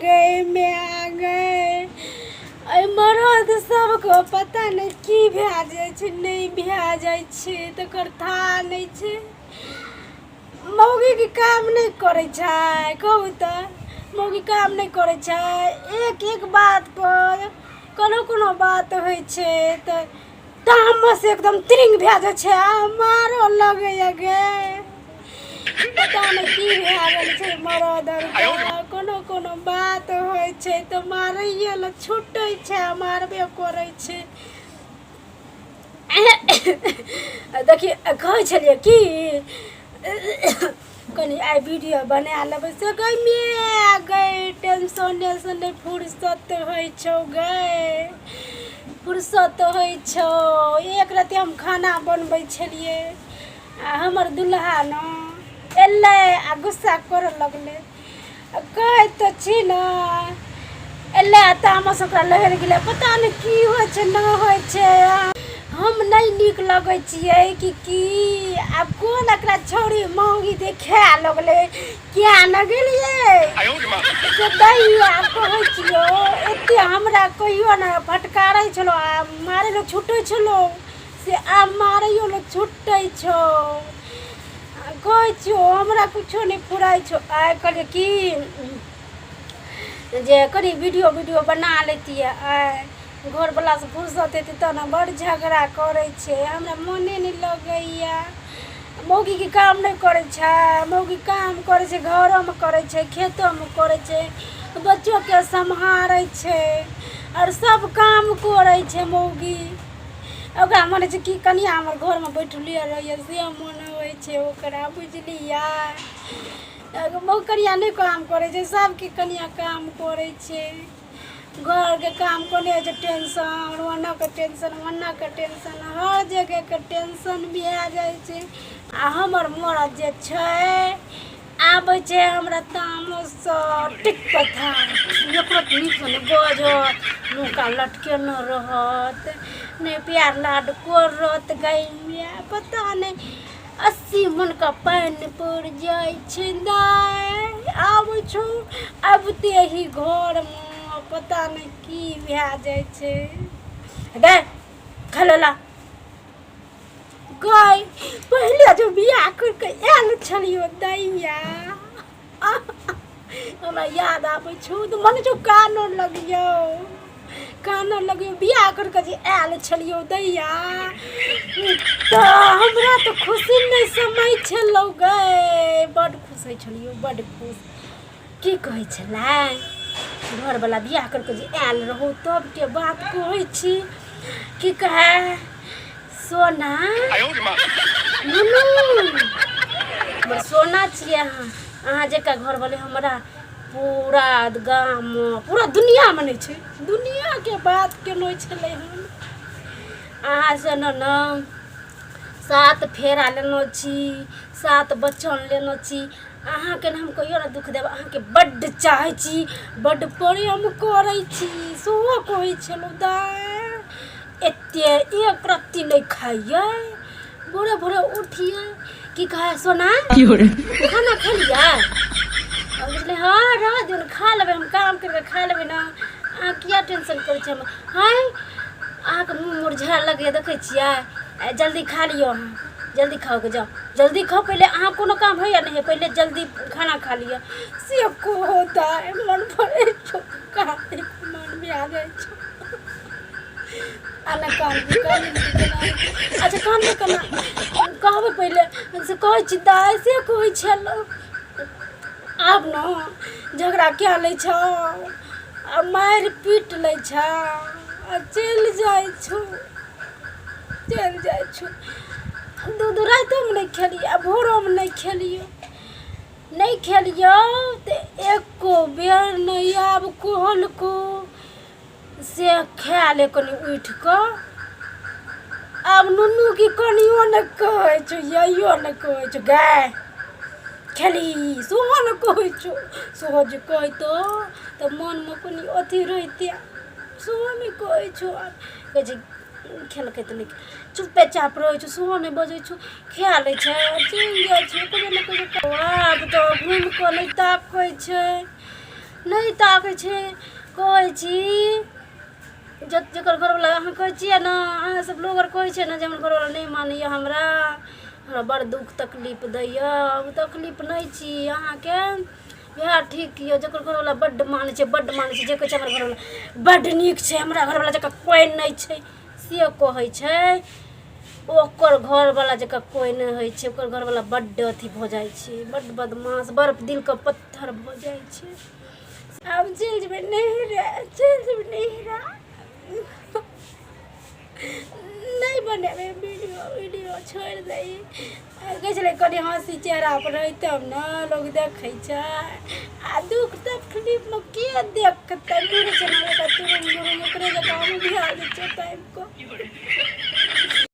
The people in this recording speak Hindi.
गए मैं आ गए मरद सबको पता नहीं की भए जाइ छै नहीं भए जाइ छै तकर था नहीं छै मौगी के काम नहीं करे छै कहू तऽ मौगी काम नहीं करे छै एक एक बात पर कोनो बात होइ छै तऽ तामस एकदम त्रिंग भए जाइ छै मारो लगैया गे पता नहीं की भए गेल छै मरद कोनो बात होइ छै तऽ मारैये ल छूटै छै मारबे करै छै देखिए कहै छलियै की कनी आई वीडियो बना लेबै से गई टेंशन फुर्सत होइ छौ गई फुर्सत होइ छौ एक राति हम खाना बनबै छलियै आ हमर दुल्हा न एलै आ गुस्सा करऽ लगलै कहै तऽ छी न एलै तामस ओकरा लहरि गेलै पता नहीं की होइ छै नहि होइ छै हम नहीं नीक लगै छियै कि आब कोन एकरा छौरी मौगी देखे लगलै क्या न गेलियै से दैया कहै छियौ एते हमरा कहियो न फटकारै छलो आ मारै ल छुटै छलो से आब मारैयो ल छुटै छौ कहै छियौ हमरा कुछो नहीं फुराइ छौ आइ कहलियै कि जे कनी वीडियो बना लेतियै आइ घरवला से फुर्सत हेतै तऽ ने बड़ झगड़ा करै छै हमरा मोने नहीं लगैया मौगी के काम नहीं करे छै मौगी काम करे छै घरों में करे छै खेतों में करे छै बच्चों के सम्हारै छै और सब काम करे छै मौगी ओकरा मन छै कि कनिया हमर घर में बैठलिए रहिए से मन होइ छै ओकरा बुझलियै कनिया नहीं काम करे छै सबके कनिया काम करे छै घर के काम कोने छै टेंशन ओना के टेंशन हर जगह के टेंशन भए जाइ छै आ हमर मरद जे छै आबै छै हमरा तामस टिक पथा एकरो नीक ने बजत मुँह लटकेने रहत नहीं प्यार लाड करत गैया पता नहीं 80 मन का पानी पड़ जाए छै दाय आबै छौ आबते ही घर में पता नहीं की भए जाइ छै गे खलला गई पहले जो बियाह करके आयल छलियो दैया हमरा याद आबै छौ तऽ मन जो कानो लगियो बियाह करके जे आयल छलियो दैया तऽ हमरा तऽ खुशी नहीं समय छलौ गे बड़ खुश होइ छलियो बड़ खुश की कहै छलै घरवाला बियाह करके जे आयल रहो तब के बात कहै छी की कहे सोना नुनू हमर सोना छियै अहाँ जेका घरवाले हमरा पूरा गाम पूरा दुनिया में नहीं छै दुनिया के बात केनो छलै हम अहाँ से न 7 फेरा लेनो छी 7 बच्चन लेनो छी अहाँ के हम कहियो ना दुख देब अहाँ के बड्ड चाहै छी बड्ड प्रेम करै छी सेहो कहै छलौ दाय एते एक रत्ती नहीं खाइए भोरे उठिए की कहे सोना खाना खा लिया बुझले हाँ रह दियौ खा लेबै हम काम करके खा लेबै ना अहाँ किया टेंशन करै छी हम हाय अहाँके मुँह मुरझा लगे देखै छियै जल्दी खा लियो अहाँ जल्दी खाओ के जाओ जल्दी खाओ पहले अहाँ कोनो काम है या नहीं पहले जल्दी खाना खा लिया से को होता है मन भरे छोका मन में आ जाए आना काम कर अच्छा काम नहीं करना कहबै पहले से कहै छी दाय से कहै छल आब न झगड़ा क्या ले छौ आ मारि पीट ले छौ आ चलि जाइ छौ दूध रातों में नहीं खेलिए भोरों में नहीं खेलियो तो एको बेर नहीं आब कहल को से खा ले कनी उठ कर अब नुनू की कनियो न कहे छो यो न कहे छो गाय खेली सोहो न कहे छो सोहो जे कहे तो मन में कनी अथी रहते सोहो में कहे छो कहे खेल के तो चुपे चाप रहे छो सुहो नहीं बजे छो ख्याल है छे चल गया छे कोने न कोने अब तो घूम को नहीं ताकै छे नहीं ताकै छे कहै छी जकर घरवाला अहाँ कहै छियै ने अहाँ सब लोग आर कहै छै ने जे हमर घरवाला नहीं मानैया हमरा बड़ दुख तकलीफ दैया तकलीफ नहीं छी अहाँके बिहार ठीक यऽ जकर घरवाला बड्ड मानै छै जे कहै छै हमर घरवाला बड्ड नीक छै हमरा घरवाला जकर कोई नहीं छै से कहै छै ओकर घरवाला जकर कोई नहीं होइ छै ओकर घरवाला बड्ड अथी भऽ जाइ छै बड्ड बदमाश बर्फ दिल के पत्थर भऽ जाइ छै अब चल जेबै नहिरा नहीं बनेबे वीडियो छोड़ दै कहै छलै कनि हँसी चेहरा पर रहितब ने लोग देखै छै आ दुख तकलीफमे के देखतै मेरे चैनल का तुरंत ओकरे जकाँ हम बिहार छै टाइम को